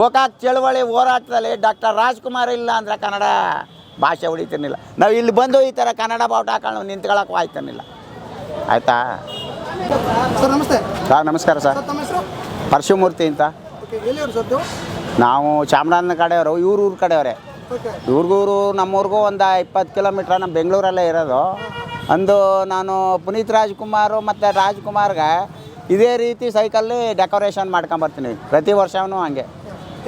ಗೋಕಾಕ್ ಚಳವಳಿ ಹೋರಾಟದಲ್ಲಿ ಡಾಕ್ಟರ್ ರಾಜ್ಕುಮಾರ್ ಇಲ್ಲ ಅಂದರೆ ಕನ್ನಡ ಭಾಷೆ ಉಳಿತಿರ್ಲಿಲ್ಲ. ನಾವು ಇಲ್ಲಿ ಬಂದು ಈ ಥರ ಕನ್ನಡ ಬಾವುಟ ಹಾಕೊಂಡು ನಿಂತ್ಕೊಳ್ಳೋಕ್ಕೂ ಆಯ್ತಿರ್ಲಿಲ್ಲ. ಆಯಿತಾ ಸರ್? ನಮಸ್ತೆ ಸರ್. ನಮಸ್ಕಾರ ಸರ್. ತಮ್ಮ ಹೆಸರು? ಪರಶುಮೂರ್ತಿ ಅಂತ. ಎಲ್ಲಿಯವರು ಸರ್? ನಾವು ಚಾಮರಾಜನ ಕಡೆಯವರು, ಊರು ಕಡೆಯವರೇ. ಇವ್ರಿಗೂರು ನಮ್ಮೂರಿಗೂ ಒಂದು 20 ಕಿಲೋಮೀಟ್ರ್. ನಮ್ಮ ಬೆಂಗಳೂರಲ್ಲೇ ಇರೋದು. ಅಂದು ನಾನು ಪುನೀತ್ ರಾಜ್ಕುಮಾರು ಮತ್ತು ರಾಜ್ಕುಮಾರ್ಗೆ ಇದೇ ರೀತಿ ಸೈಕಲ್ಲಿ ಡೆಕೋರೇಷನ್ ಮಾಡ್ಕೊಂಬರ್ತೀನಿ ಪ್ರತಿ ವರ್ಷವೂ. ಹಂಗೆ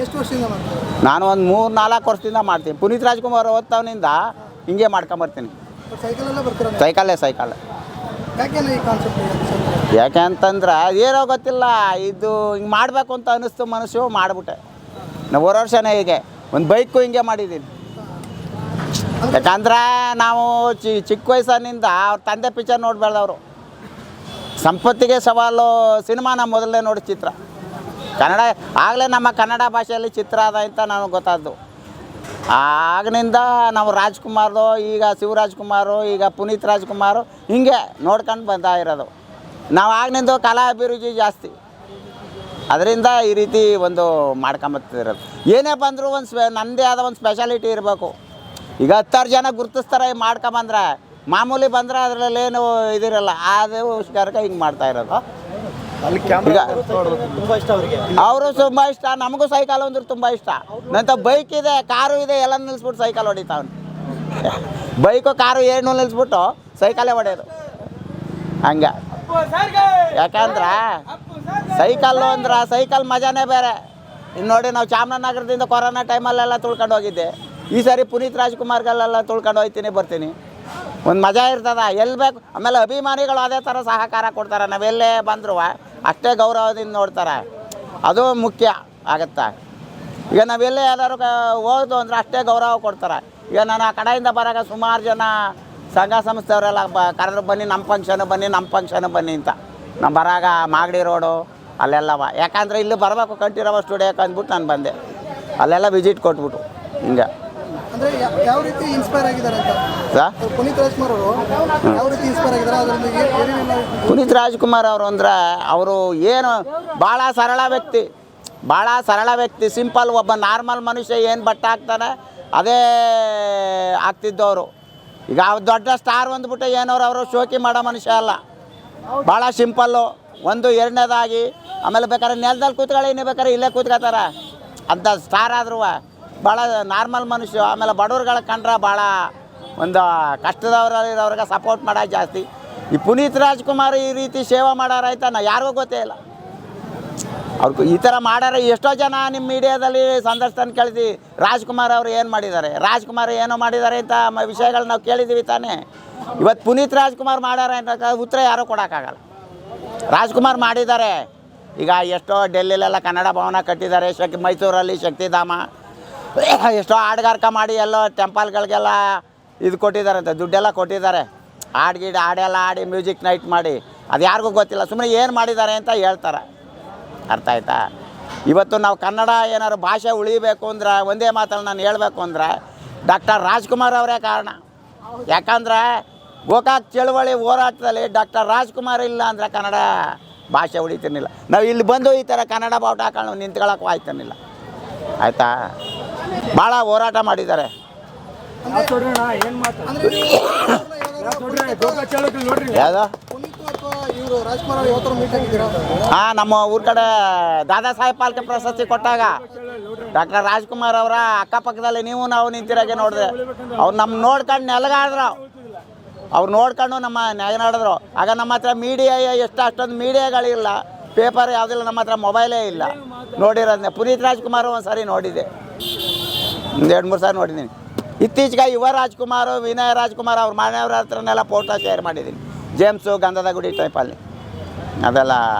ಎಷ್ಟು ವರ್ಷದಿಂದ ಮಾಡ್ತಾರೆ? ನಾನು ಒಂದು 3-4 ವರ್ಷದಿಂದ ಮಾಡ್ತೀನಿ. ಪುನೀತ್ ರಾಜ್ಕುಮಾರ್ ಓದ್ತವನಿಂದ ಹಿಂಗೆ ಮಾಡ್ಕೊಂಬರ್ತೀನಿ. ಸೈಕಲಲ್ಲೇ ಬರ್ತೀರಾ? ಸೈಕಲ್. ಯಾಕೆನ ಈ ಕಾನ್ಸೆಪ್ಟ್? ಯಾಕೆ ಅಂತಂದ್ರೆ ಏನೋ ಗೊತ್ತಿಲ್ಲ, ಇದು ಹಿಂಗೆ ಮಾಡಬೇಕು ಅಂತ ಅನ್ನಿಸ್ತು ಮನಸ್ಸು, ಮಾಡಿಬಿಟ್ಟೆ. ನಾವು ವರ್ಷನೇ ಹೀಗೆ ಒಂದು ಬೈಕು ಹಿಂಗೆ ಮಾಡಿದ್ದೀನಿ. ಯಾಕಂದ್ರೆ ನಾವು ಚಿಕ್ಕ ವಯಸ್ಸಿನಿಂದ ಅವ್ರ ತಂದೆ ಪಿಕ್ಚರ್ ನೋಡ್ಬೇಡ್ದವರು. ಸಂಪತ್ತಿಗೆ ಸವಾಲು ಸಿನಿಮಾ ನಮ್ಮ ಮೊದಲೇ ನೋಡಿ ಚಿತ್ರ ಕನ್ನಡ. ಆಗಲೇ ನಮ್ಮ ಕನ್ನಡ ಭಾಷೆಯಲ್ಲಿ ಚಿತ್ರ ಅದ ಅಂತ ನನಗೆ ಗೊತ್ತಾದ್ದು. ಆಗಿನಿಂದ ನಾವು ರಾಜ್ಕುಮಾರ್ದು, ಈಗ ಶಿವರಾಜ್ಕುಮಾರು, ಈಗ ಪುನೀತ್ ರಾಜ್ಕುಮಾರು ಹಿಂಗೆ ನೋಡ್ಕೊಂಡು ಬಂದ ಇರೋದು. ನಾವು ಆಗಿನಿಂದ ಕಲಾ ಅಭಿರುಚಿ ಜಾಸ್ತಿ, ಅದರಿಂದ ಈ ರೀತಿ ಒಂದು ಮಾಡ್ಕೊಂಬತ್ತಿರೋದು. ಏನೇ ಬಂದರೂ ನನ್ನದೇ ಆದ ಒಂದು ಸ್ಪೆಷಾಲಿಟಿ ಇರಬೇಕು. ಈಗ 10 ಜನ ಗುರ್ತಿಸ್ತಾರೆ ಮಾಡ್ಕೊಂಬಂದ್ರೆ, ಮಾಮೂಲಿ ಬಂದರೆ ಅದರಲ್ಲೇನು ಇದಿರಲ್ಲ. ಅದು ಹುಷಾರಕ್ಕೆ ಹಿಂಗೆ ಮಾಡ್ತಾ ಇರೋದು. ಈಗ ಅವರು ತುಂಬ ಇಷ್ಟ, ನಮಗೂ ಸೈಕಲ್ ಅಂದ್ರೆ ತುಂಬ ಇಷ್ಟ. ನಂತರ ಬೈಕ್ ಇದೆ, ಕಾರು ಇದೆ, ಎಲ್ಲ ನಿಲ್ಲಿಸ್ಬಿಟ್ಟು ಸೈಕಲ್ ಹೊಡಿತಾವನು. ಬೈಕು ಕಾರು ಏನು ನಿಲ್ಲಿಸ್ಬಿಟ್ಟು ಸೈಕಲೇ ಹೊಡೆಯೋದು ಹಂಗೆ. ಯಾಕಂದ್ರೆ ಸೈಕಲ್ಲು ಅಂದ್ರೆ ಸೈಕಲ್ ಮಜಾನೇ ಬೇರೆ. ಇನ್ನು ನೋಡಿ, ನಾವು ಚಾಮರಾಜನಗರದಿಂದ ಕೊರೋನಾ ಟೈಮಲ್ಲೆಲ್ಲ ತುಳ್ಕೊಂಡು ಹೋಗಿದ್ದೆ. ಈ ಸಾರಿ ಪುನೀತ್ ರಾಜ್ಕುಮಾರ್ಗಳೆಲ್ಲ ತುಳ್ಕೊಂಡು ಹೋಗ್ತೀನಿ ಬರ್ತೀನಿ. ಒಂದು ಮಜಾ ಇರ್ತದೆ ಎಲ್ಲಿ ಬೇಕು. ಆಮೇಲೆ ಅಭಿಮಾನಿಗಳು ಅದೇ ಥರ ಸಹಕಾರ ಕೊಡ್ತಾರೆ. ನಾವೆಲ್ಲೇ ಬಂದರೂ ಅಷ್ಟೇ ಗೌರವದಿಂದ ನೋಡ್ತಾರೆ. ಅದು ಮುಖ್ಯ ಆಗುತ್ತೆ. ಈಗ ನಾವೆಲ್ಲೇ ಯಾವ್ದಾದ್ರು ಹೋದು ಅಂದರೆ ಅಷ್ಟೇ ಗೌರವ ಕೊಡ್ತಾರೆ. ಈಗ ನಾನು ಆ ಕಡೆಯಿಂದ ಬರೋಕೆ ಸುಮಾರು ಜನ ಸಂಘ ಸಂಸ್ಥೆಯವರೆಲ್ಲ ಕರೆದ್ರು, ಬನ್ನಿ ನಮ್ಮ ಫಂಕ್ಷನ್ ಬನ್ನಿ ಅಂತ. ನಮ್ಮ ಬರಾಗ ಮಾಗಡಿ ರೋಡು ಅಲ್ಲೆಲ್ಲವ. ಯಾಕಂದರೆ ಇಲ್ಲಿ ಬರಬೇಕು ಕಂಠೀರವ ಸ್ಟುಡಿಯೋಕ್ಕೆ ಅಂದ್ಬಿಟ್ಟು ನಾನು ಬಂದೆ. ಅಲ್ಲೆಲ್ಲ ವಿಸಿಟ್ ಕೊಟ್ಬಿಟ್ಟು ಹಿಂಗೆ. ಅಂದರೆ ಯಾವ ರೀತಿ ಇನ್ಸ್ಪೈರ್ ಆಗಿದ್ದಾರೆ ಅಂತ ಪುನೀತ್ ರಾಜ್ಕುಮಾರ್ ಅವರು ಯಾವ ರೀತಿ ಇನ್ಸ್ಪೈರ್ ಆಗಿದ್ದಾರೆ? ಅದರಲ್ಲಿ ಪುನೀತ್ ರಾಜ್ಕುಮಾರ್ ಅವರು ಅಂದರೆ ಅವರು ಏನು ಭಾಳ ಸರಳ ವ್ಯಕ್ತಿ, ಸಿಂಪಲ್. ಒಬ್ಬ ನಾರ್ಮಲ್ ಮನುಷ್ಯ ಏನು ಬಟ್ಟೆ ಹಾಕ್ತಾನೆ ಅದೇ ಆಗ್ತಿದ್ದವರು. ಈಗ ದೊಡ್ಡ ಸ್ಟಾರ್ ಅಂದ್ಬಿಟ್ಟು ಏನೋರು ಅವರು ಶೋಕಿ ಮಾಡೋ ಮನುಷ್ಯ ಅಲ್ಲ. ಭಾಳ ಸಿಂಪಲ್ಲು. ಒಂದು ಎರಡನೇದಾಗಿ ಆಮೇಲೆ ಬೇಕಾದ್ರೆ ನೆಲದಲ್ಲಿ ಕೂತ್ಕೊಳ್ಳಿ, ಇನ್ನೂ ಬೇಕಾದ್ರೆ ಇಲ್ಲೇ ಕೂತ್ಕೋತಾರೆ ಅಂಥ ಸ್ಟಾರ್ ಆದ್ರೂ ಭಾಳ ನಾರ್ಮಲ್ ಮನುಷ್ಯ. ಆಮೇಲೆ ಬಡವ್ರುಗಳ ಕಂಡ್ರೆ ಭಾಳ ಒಂದು ಕಷ್ಟದವ್ರಿಗೆ ಸಪೋರ್ಟ್ ಮಾಡೋದು ಜಾಸ್ತಿ. ಈ ಪುನೀತ್ ರಾಜ್ಕುಮಾರ್ ಈ ರೀತಿ ಸೇವೆ ಮಾಡೋರಾಯ್ತಾ ಯಾರಿಗೂ ಗೊತ್ತೇ ಇಲ್ಲ. ಅವ್ರಿಗೆ ಈ ಥರ ಮಾಡಾರೆ. ಎಷ್ಟೋ ಜನ ನಿಮ್ಮ ಮೀಡಿಯಾದಲ್ಲಿ ಸಂದರ್ಶನ ಕೇಳಿದ್ವಿ, ರಾಜ್ಕುಮಾರ್ ಅವರು ಏನು ಮಾಡಿದ್ದಾರೆ, ರಾಜ್ಕುಮಾರ್ ಏನೋ ಮಾಡಿದ್ದಾರೆ ಅಂತ ವಿಷಯಗಳು ನಾವು ಕೇಳಿದ್ದೀವಿ ತಾನೇ. ಇವತ್ತು ಪುನೀತ್ ರಾಜ್ಕುಮಾರ್ ಮಾಡ್ಯಾರ ಅಂತ ಉತ್ತರ ಯಾರೂ ಕೊಡೋಕ್ಕಾಗಲ್ಲ. ರಾಜ್ಕುಮಾರ್ ಮಾಡಿದ್ದಾರೆ. ಈಗ ಎಷ್ಟೋ ಡೆಲ್ಲಿಲೆಲ್ಲ ಕನ್ನಡ ಭವನ ಕಟ್ಟಿದ್ದಾರೆ, ಮೈಸೂರಲ್ಲಿ ಶಕ್ತಿಧಾಮ, ಎಷ್ಟೋ ಹಾಡುಗಾರಿಕೆ ಮಾಡಿ ಎಲ್ಲೋ ಟೆಂಪಲ್ಗಳಿಗೆಲ್ಲ ಇದು ಕೊಟ್ಟಿದ್ದಾರಂತೆ, ದುಡ್ಡೆಲ್ಲ ಕೊಟ್ಟಿದ್ದಾರೆ. ಹಾಡೆಲ್ಲ ಆಡಿ ಮ್ಯೂಸಿಕ್ ನೈಟ್ ಮಾಡಿ ಅದು ಯಾರಿಗೂ ಗೊತ್ತಿಲ್ಲ. ಸುಮ್ಮನೆ ಏನು ಮಾಡಿದ್ದಾರೆ ಅಂತ ಹೇಳ್ತಾರೆ. ಅರ್ಥ ಆಯ್ತಾ? ಇವತ್ತು ನಾವು ಕನ್ನಡ ಏನಾದ್ರು ಭಾಷೆ ಉಳಿಬೇಕು ಅಂದ್ರೆ ಒಂದೇ ಮಾತಲ್ಲಿ ನಾನು ಹೇಳಬೇಕು ಅಂದರೆ ಡಾಕ್ಟರ್ ರಾಜ್ಕುಮಾರ್ ಅವರೇ ಕಾರಣ. ಯಾಕಂದರೆ ಗೋಕಾಕ್ ಚಳವಳಿ ಹೋರಾಟದಲ್ಲಿ ಡಾಕ್ಟರ್ ರಾಜ್ಕುಮಾರ್ ಇಲ್ಲ ಅಂದರೆ ಕನ್ನಡ ಭಾಷೆ ಉಳಿತಿರ್ಲಿಲ್ಲ. ನಾವು ಇಲ್ಲಿ ಬಂದು ಈ ಥರ ಕನ್ನಡ ಬಾವುಟ ಹಾಕೊಂಡು ನಿಂತ್ಕೊಳ್ಳೋಕ್ಕೂ ಆಯ್ತಿರ್ಲಿಲ್ಲ. ಆಯಿತಾ? ಭಾಳ ಹೋರಾಟ ಮಾಡಿದ್ದಾರೆ. ಯಾವುದು? ಹಾಂ, ನಮ್ಮ ಊರ ಕಡೆ ದಾದಾ ಸಾಹೇಬ್ ಪಾಲ್ಕೆ ಪ್ರಶಸ್ತಿ ಕೊಟ್ಟಾಗ ಡಾಕ್ಟರ್ ರಾಜ್ಕುಮಾರ್ ಅವರ ಅಕ್ಕಪಕ್ಕದಲ್ಲಿ ನಾವು ನಿಂತಿರಾಗೆ ನೋಡಿದ್ರೆ ಅವ್ರು ನಮ್ಮ ನೋಡ್ಕೊಂಡು ನೆಲಗಾಡಿದ್ರು. ಅವ್ರು ನೋಡ್ಕೊಂಡು ನಮ್ಮ ನೆಲಗಾಡಿದ್ರು. ಆಗ ನಮ್ಮ ಹತ್ರ ಮೀಡಿಯಾ ಅಷ್ಟೊಂದು ಮೀಡಿಯಾಗಳಿಲ್ಲ, ಪೇಪರ್ ಯಾವುದಿಲ್ಲ, ನಮ್ಮ ಹತ್ರ ಮೊಬೈಲೇ ಇಲ್ಲ. ನೋಡಿರೋದನ್ನೇ ಪುನೀತ್ ರಾಜ್ಕುಮಾರ್ ಒಂದು ಸಾರಿ ನೋಡಿದ್ದೆ, ಒಂದು 2-3 ಸಾರಿ ನೋಡಿದ್ದೀನಿ. ಇತ್ತೀಚೆಗೆ ಯುವ ರಾಜ್ಕುಮಾರ್, ವಿನಯ್ ರಾಜ್ಕುಮಾರ್ ಅವ್ರ ಮನೆಯವ್ರ ಹತ್ರನೆಲ್ಲ ಫೋಟೋ ಶೇರ್ ಮಾಡಿದ್ದೀನಿ. ಜೇಮ್ಸು ಗಂಧದ ಗುಡಿ ಟೈಪಲ್ಲಿ ಅದೆಲ್ಲ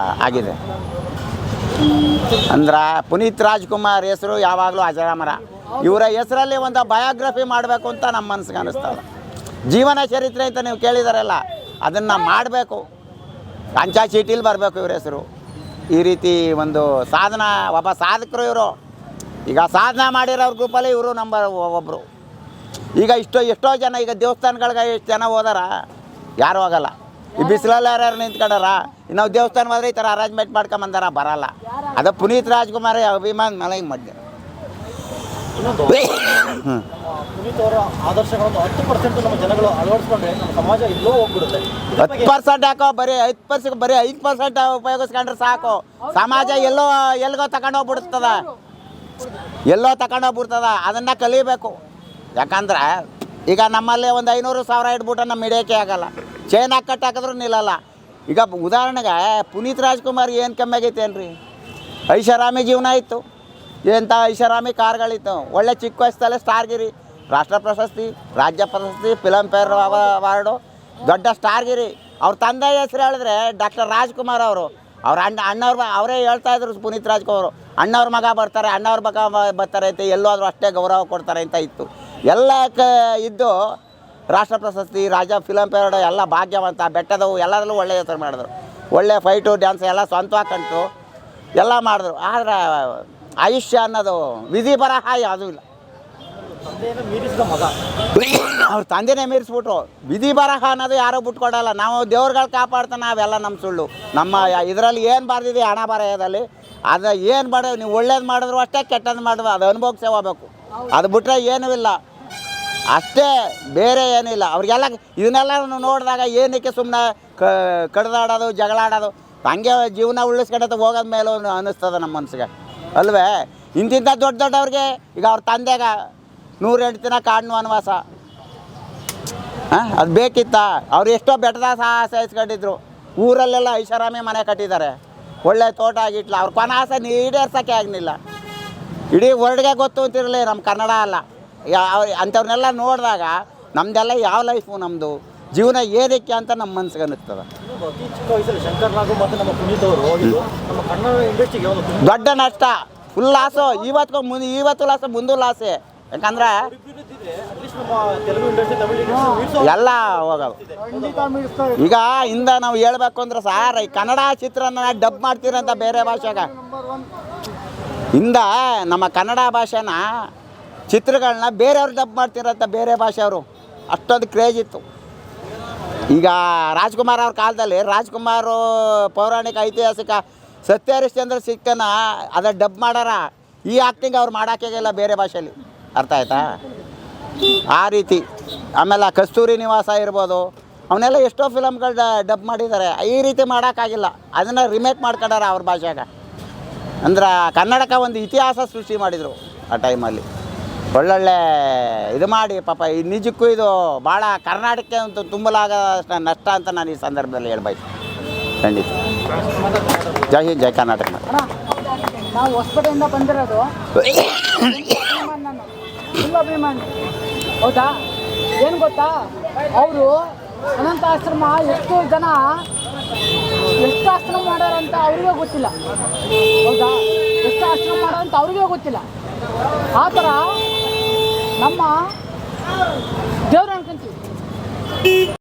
ಆಗಿದೆ. ಅಂದ್ರೆ ಪುನೀತ್ ರಾಜ್ಕುಮಾರ್ ಹೆಸರು ಯಾವಾಗಲೂ ಅಜರಾಮರ. ಇವರ ಹೆಸರಲ್ಲಿ ಒಂದು ಬಯೋಗ್ರಫಿ ಮಾಡಬೇಕು ಅಂತ ನಮ್ಮ ಮನಸ್ಸಿಗೆ ಅನ್ನಿಸ್ತದೆ. ಜೀವನ ಚರಿತ್ರೆ ಅಂತ ನೀವು ಕೇಳಿದಾರಲ್ಲ, ಅದನ್ನು ಮಾಡಬೇಕು. ಅಂಚಾ ಚೀಟಿಲಿ ಬರಬೇಕು ಇವ್ರ ಹೆಸರು. ಈ ರೀತಿ ಒಂದು ಒಬ್ಬ ಸಾಧಕರು ಇವರು. ಈಗ ಸಾಧನೆ ಮಾಡಿರೋರ ಗ್ರೂಪಲ್ಲಿ ಇವರು ನಂಬರ್ ಒಬ್ಬರು. ಈಗ ಎಷ್ಟೋ ಜನ ಈಗ ದೇವಸ್ಥಾನಗಳಿಗೆ ಎಷ್ಟು ಜನ ಹೋದಾರ? ಯಾರೂ ಹೋಗಲ್ಲ. ಈ ಬಿಸಿಲಲ್ಲಿ ಯಾರ್ಯಾರು ನಿಂತ್ಕೊಂಡಾರ? ನಾವು ದೇವಸ್ಥಾನ ಹೋದ್ರೆ ಈ ಥರ ಅರೇಂಜ್ಮೆಂಟ್ ಮಾಡ್ಕೊಂಬಂದಾರ? ಬರಲ್ಲ. ಅದು ಪುನೀತ್ ರಾಜ್ಕುಮಾರ್ ಅಭಿಮಾನ ಮೇಲೆ ಹಿಂಗೆ ಮಾಡಿದೆ. ಇನ್ನೊಂದು ಪುನೀತ್ ಅವರ ಆದರ್ಶಗಳನ್ನು 10% ನಮ್ಮ ಜನಗಳು ಅಳವಡಿಸ್ಕೊಂಡ್ರೆ ನಮ್ಮ ಸಮಾಜ ಎಲ್ಲೋ ಹೋಗ್ಬಿಡುತ್ತೆ. 10% ಯಾಕೋ ಬರೀ 5% ಉಪಯೋಗಿಸ್ಕೊಂಡ್ರೆ ಸಾಕು. ಸಮಾಜ ಎಲ್ಲಿಗೋ ತಗೊಂಡೋಗ್ಬಿಡ್ತದ, ಅದನ್ನು ಕಲಿಬೇಕು. ಯಾಕಂದ್ರೆ ಈಗ ನಮ್ಮಲ್ಲಿ ಒಂದು 500,000 ಇಟ್ಬಿಟ್ಟು ನಮ್ಮ ಹಿಡಿಯೋಕ್ಕೆ ಆಗಲ್ಲ, ಚೈನ್ ಹಾಕಿದ್ರು ನಿಲ್ಲಲ್ಲ. ಈಗ ಉದಾಹರಣೆಗೆ ಪುನೀತ್ ರಾಜ್ಕುಮಾರ್ ಏನು ಕಮ್ಮಿ ಆಗೈತೇನ್ರಿ, ಐಷಾರಾಮಿ ಜೀವನ ಇತ್ತು, ಎಂಥ ಐಷಾರಾಮಿ ಕಾರ್ಗಳಿತ್ತು, ಒಳ್ಳೆ ಚಿಕ್ಕ ವಯಸ್ಸಲ್ಲೇ ಸ್ಟಾರ್ಗಿರಿ, ರಾಷ್ಟ್ರ ಪ್ರಶಸ್ತಿ, ರಾಜ್ಯ ಪ್ರಶಸ್ತಿ, ಫಿಲಂಫೇರ್ ಅವಾರ್ಡು, ದೊಡ್ಡ ಸ್ಟಾರ್ಗಿರಿ. ಅವ್ರ ತಂದೆ ಹೆಸರು ಹೇಳಿದ್ರೆ ಡಾಕ್ಟರ್ ರಾಜ್ಕುಮಾರ್ ಅವರು. ಅವ್ರ ಅಣ್ಣವ್ರ ಅವರೇ ಹೇಳ್ತಾಯಿದ್ರು, ಪುನೀತ್ ರಾಜ್ಕುಮಾರ್ ಅಣ್ಣವ್ರ ಮಗ ಬರ್ತಾರೆ, ಬರ್ತಾರೆ ಅಂತ ಎಲ್ಲೋದ್ರೂ ಅಷ್ಟೇ ಗೌರವ ಕೊಡ್ತಾರೆ ಅಂತ ಇತ್ತು. ಎಲ್ಲ ಇದ್ದು ರಾಷ್ಟ್ರ ಪ್ರಶಸ್ತಿ, ರಾಜ್ಯ ಫಿಲಂಫೇರ್ ಎಲ್ಲ ಭಾಗ್ಯವಂತ, ಬೆಟ್ಟದವು ಎಲ್ಲದರಲ್ಲೂ ಒಳ್ಳೆಯ ಹೆಸರು ಮಾಡಿದ್ರು. ಒಳ್ಳೆ ಫೈಟು ಡ್ಯಾನ್ಸ್ ಎಲ್ಲ ಸ್ವಂತವಾಗಿ ಕಂಡು ಎಲ್ಲ ಮಾಡಿದ್ರು. ಆದರೆ ಆಯುಷ್ಯ ಅನ್ನೋದು ವಿಧಿ ಬರಹ ಯಾವುದೂ ಇಲ್ಲ. ತಂದೆಯನ್ನು ಮೀರಿಸಿದ ಮಗ, ಅವ್ರ ತಂದೆನೇ ಮೀರಿಸ್ಬಿಟ್ರು. ವಿಧಿ ಬರಹ ಅನ್ನೋದು ಯಾರೂ ಬಿಟ್ಕೊಡಲ್ಲ. ನಾವು ದೇವ್ರುಗಳು ಕಾಪಾಡ್ತಾನೆ, ನಾವೆಲ್ಲ ನಮ್ಮ ಸುಳ್ಳು. ನಮ್ಮ ಇದರಲ್ಲಿ ಏನು ಬರ್ದಿದೆ ಹಣ ಬರೆಯೋದಲ್ಲಿ, ಅದು ಏನು ಮಾಡೋದು, ನೀವು ಒಳ್ಳೇದು ಮಾಡಿದ್ರು ಅಷ್ಟೇ, ಕೆಟ್ಟದ್ದು ಮಾಡಿದ್ರು ಅದು ಅನುಭವಿಸೇ ಹೋಗ್ಬೇಕು. ಅದು ಬಿಟ್ಟರೆ ಏನೂ ಇಲ್ಲ, ಅಷ್ಟೇ, ಬೇರೆ ಏನಿಲ್ಲ. ಅವ್ರಿಗೆಲ್ಲ ಇದನ್ನೆಲ್ಲ ನೋಡಿದಾಗ ಏನಕ್ಕೆ ಸುಮ್ಮನೆ ಕಡ್ದಾಡೋದು, ಜಗಳಾಡೋದು, ಹಂಗೆ ಜೀವನ ಉಳಿಸ್ಕೊಂಡಂತ ಹೋಗೋದ ಮೇಲೆ ಅನ್ನಿಸ್ತದೆ ನಮ್ಮ ಮನಸ್ಸಿಗೆ ಅಲ್ವೇ. ಇಂತಿಂಥ ದೊಡ್ಡವ್ರಿಗೆ ಈಗ ಅವ್ರ ತಂದೆಗ 108 ದಿನ ಕಾಡಿನ ವನವಾಸ, ಅದು ಬೇಕಿತ್ತ? ಅವ್ರು ಎಷ್ಟೋ ಬೆಟ್ಟದ ಸಹಿಸ್ಕೊಂಡಿದ್ರು, ಊರಲ್ಲೆಲ್ಲ ಐಷಾರಾಮಿ ಮನೆ ಕಟ್ಟಿದ್ದಾರೆ, ಒಳ್ಳೆ ತೋಟ ಆಗಿಟ್ಲ. ಅವ್ರ ಕೊನೆ ಆಸೆ ಈಡೇರ್ಸೋಕ್ಕೆ ಆಗಲಿಲ್ಲ. ಇಡೀ ವರ್ಲ್ಡ್ಗೆ ಗೊತ್ತು ಅಂತಿರಲಿ, ನಮ್ಮ ಕನ್ನಡ ಅಲ್ಲ. ಅಂಥವ್ರನ್ನೆಲ್ಲ ನೋಡಿದಾಗ ನಮ್ಮದೆಲ್ಲ ಯಾವ ಲೈಫು, ನಮ್ಮದು ಜೀವನ ಏನಕ್ಕೆ ಅಂತ ನಮ್ಮ ಮನ್ಸಿಗೆ ಅನ್ನಿಸ್ತದೆ. ಅತಿ ಚಿಕ್ಕ ವಯಸ್ಸಲ್ಲಿ ಶಂಕರ್ ನಾಗು ಮತ್ತು ನಮ್ಮ ಪುನೀತ್ ಅವರು ಹೋಗಿದ್ದು ನಮ್ಮ ಕನ್ನಡ ಇಂಡಸ್ಟ್ರಿಗೆ ಒಂದು ದೊಡ್ಡ ನಷ್ಟ, ಫುಲ್ ಲಾಸು. ಇವತ್ತು ಲಾಸು, ಮುಂದೂ ಲಾಸೆ. ಯಾಕಂದ್ರೆ ಅಟ್ಲೀಸ್ಟ್ ನಮ್ಮ ತೆಲುಗು ಇಂಡಸ್ಟ್ರಿ, ತಮಿಳು ಇಂಡಸ್ಟ್ರಿ ಎಲ್ಲ ಹೋಗೋದು. ಈಗ ಇಂದ ನಾವು ಹೇಳ್ಬೇಕು ಅಂದ್ರೆ ಸಾರ್, ಈ ಕನ್ನಡ ಚಿತ್ರನ ಡಬ್ ಮಾಡ್ತೀರಂತ ಬೇರೆ ಭಾಷೆಗೆ, ಇಂದ ನಮ್ಮ ಕನ್ನಡ ಭಾಷೆನ ಚಿತ್ರಗಳನ್ನ ಬೇರೆಯವ್ರು ಡಬ್ ಮಾಡ್ತಿರಂತ ಬೇರೆ ಭಾಷೆಯವರು. ಅಷ್ಟೊಂದು ಕ್ರೇಜ್ ಇತ್ತು. ಈಗ ರಾಜ್ಕುಮಾರ್ ಅವ್ರ ಕಾಲದಲ್ಲಿ ರಾಜ್ಕುಮಾರು ಪೌರಾಣಿಕ ಐತಿಹಾಸಿಕ ಸತ್ಯ ಹರಿಶ್ಚಂದ್ರ ಸಿಕ್ಕನ ಅದ ಡಬ್ ಮಾಡಾರ. ಈ ಆ್ಯಕ್ಟಿಂಗ್ ಅವ್ರು ಮಾಡೋಕ್ಕಾಗಿಲ್ಲ ಬೇರೆ ಭಾಷೆಯಲ್ಲಿ, ಅರ್ಥ ಆಯ್ತಾ? ಆ ರೀತಿ. ಆಮೇಲೆ ಕಸ್ತೂರಿ ನಿವಾಸ ಇರ್ಬೋದು, ಅವನ್ನೆಲ್ಲ ಎಷ್ಟೋ ಫಿಲಮ್ಗಳು ಡಬ್ ಮಾಡಿದ್ದಾರೆ. ಈ ರೀತಿ ಮಾಡೋಕ್ಕಾಗಿಲ್ಲ, ಅದನ್ನು ರಿಮೇಕ್ ಮಾಡ್ಕೊಂಡಾರ ಅವ್ರ ಭಾಷೆಗೆ. ಅಂದ್ರೆ ಕನ್ನಡಕ್ಕೆ ಒಂದು ಇತಿಹಾಸ ಸೃಷ್ಟಿ ಮಾಡಿದರು ಆ ಟೈಮಲ್ಲಿ. ಒಳ್ಳೊಳ್ಳೆ ಇದು ಮಾಡಿ ಪಾಪ. ಈ ನಿಜಕ್ಕೂ ಇದು ಭಾಳ ಕರ್ನಾಟಕಕ್ಕೆ ಒಂದು ತುಂಬಲಾಗ ನಷ್ಟ ಅಂತ ನಾನು ಈ ಸಂದರ್ಭದಲ್ಲಿ ಹೇಳ್ಬೇಕು. ಖಂಡಿತ. ಜೈ ಹಿಂದ್, ಜೈ ಕರ್ನಾಟಕ. ನಾವು ಹೊಸಪೇಟೆಯಿಂದ ಬಂದಿರೋದು, ಫುಲ್ ಅಭಿಮಾನ. ಹೌದಾ? ಏನು ಗೊತ್ತಾ, ಅವರು ಅನಂತ ಆಶ್ರಮ ಎಷ್ಟು ಜನ ಎಷ್ಟು ಆಶ್ರಮ ಮಾಡ್ಯಾರಂತ ಅವ್ರಿಗೆ ಗೊತ್ತಿಲ್ಲ. ಹೌದಾ? ಎಷ್ಟು ಆಶ್ರಮ ಮಾಡೋಂತ ಅವ್ರಿಗೆ ಗೊತ್ತಿಲ್ಲ. ಆ ಥರ ನಮ್ಮ ದೇವ್ರು ಅನ್ಕೊಂತೀವಿ.